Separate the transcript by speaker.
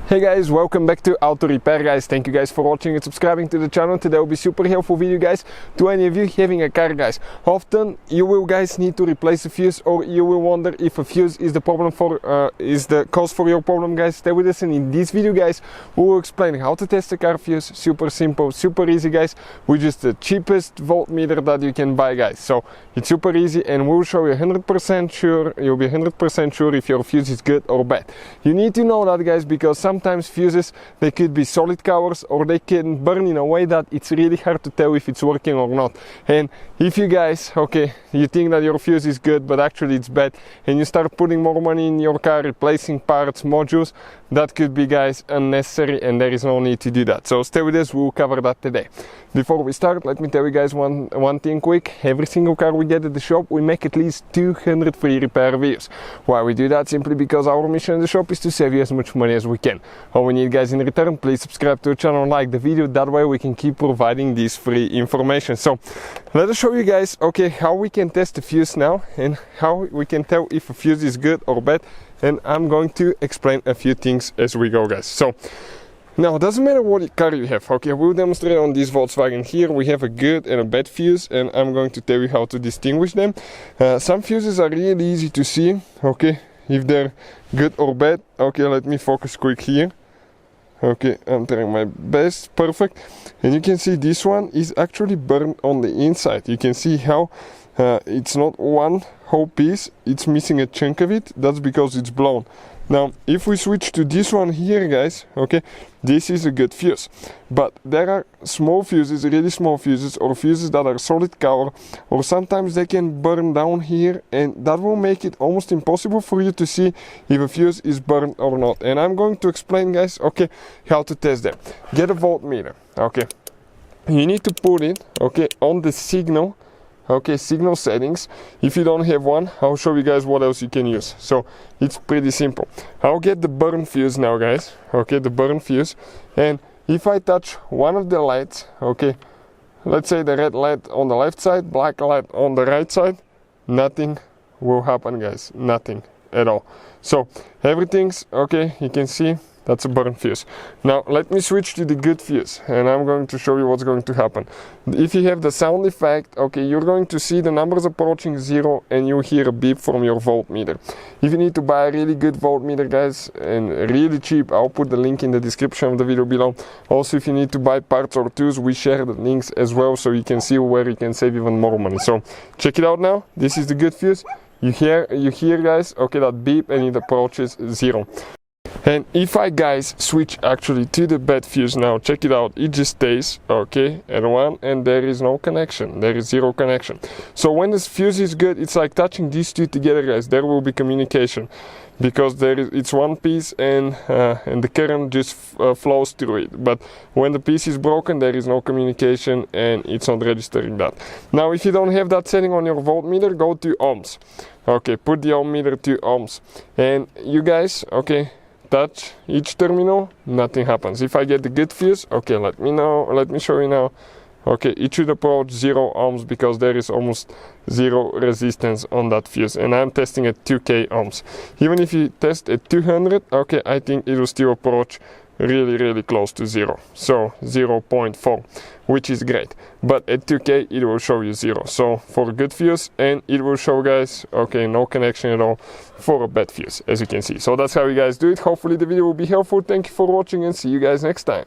Speaker 1: Hey guys, welcome back to Auto Repair guys. Thank you guys for watching and subscribing to the channel. Today will be super helpful video guys to any of you having a car guys. Often you will guys need to replace a fuse, or you will wonder if a fuse is the problem for is the cause for your problem guys. Stay with us, and in this video guys we will explain how to test a car fuse. Super simple, super easy guys, with just the cheapest voltmeter that you can buy guys. So it's super easy, and we'll show you 100% sure, you'll be 100% sure if your fuse is good or bad. You need to know that guys, because sometimes fuses, they could be solid covers, or they can burn in a way that it's really hard to tell if it's working or not. And if you guys, you think that your fuse is good but actually it's bad, and you start putting more money in your car, replacing parts, modules, that could be guys unnecessary, and there is no need to do that. So stay with us, we'll cover that today. Before we start, let me tell you guys one thing quick. Every single car we get at the shop, we make at least 200 free repair videos. Why we do that? Simply because our mission in the shop is to save you as much money as we can. All we need guys in return, please subscribe to the channel and like the video. That way we can keep providing this free information. So let us show you guys how we can test the fuse now, and how we can tell if a fuse is good or bad. And I'm going to explain a few things as we go guys. So now it doesn't matter what car you have. We'll demonstrate on this Volkswagen here. We have a good and a bad fuse, and I'm going to tell you how to distinguish them. Some fuses are really easy to see, if they're good or bad. Let me focus quick here. I'm trying my best. Perfect. And you can see this one is actually burned on the inside. You can see how it's not one whole piece, it's missing a chunk of it. That's because it's blown. Now if we switch to this one here guys, this is a good fuse. But there are small fuses, really small fuses, or fuses that are solid cover, or sometimes they can burn down here, and that will make it almost impossible for you to see if a fuse is burned or not. And I'm going to explain guys how to test them. Get a voltmeter. You need to put it on the signal. Signal settings. If you don't have one, I'll show you guys what else you can use. So it's pretty simple. I'll get the burn fuse now guys. The burn fuse, and if I touch one of the lights, let's say the red light on the left side, black light on the right side, nothing will happen guys, nothing at all. So everything's you can see that's a burn fuse. Now let me switch to the good fuse, and I'm going to show you what's going to happen. If you have the sound effect, you're going to see the numbers approaching 0, and you hear a beep from your voltmeter. If you need to buy a really good voltmeter guys, and really cheap, I'll put the link in the description of the video below. Also, if you need to buy parts or tools, we share the links as well, so you can see where you can save even more money. So check it out now. This is the good fuse. You hear guys, that beep, and it approaches 0. And if I guys switch actually to the bad fuse now, check it out, it just stays at 1, and there is no connection, there is 0 connection. So when this fuse is good, it's like touching these two together guys, there will be communication, because it's one piece, and the current just flows through it. But when the piece is broken, there is no communication, and it's not registering that. Now if you don't have that setting on your voltmeter, go to ohms. Put the ohm meter to ohms, and you guys touch each terminal, nothing happens. If I get the good fuse, let me show you now. It should approach 0 ohms, because there is almost 0 resistance on that fuse, and I'm testing at 2k ohms. Even if you test at 200, I think it will still approach really close to 0, so 0.4, which is great. But at 2k it will show you 0, so for a good fuse, and it will show guys no connection at all for a bad fuse, as you can see. So that's how you guys do it. Hopefully the video will be helpful. Thank you for watching, and see you guys next time.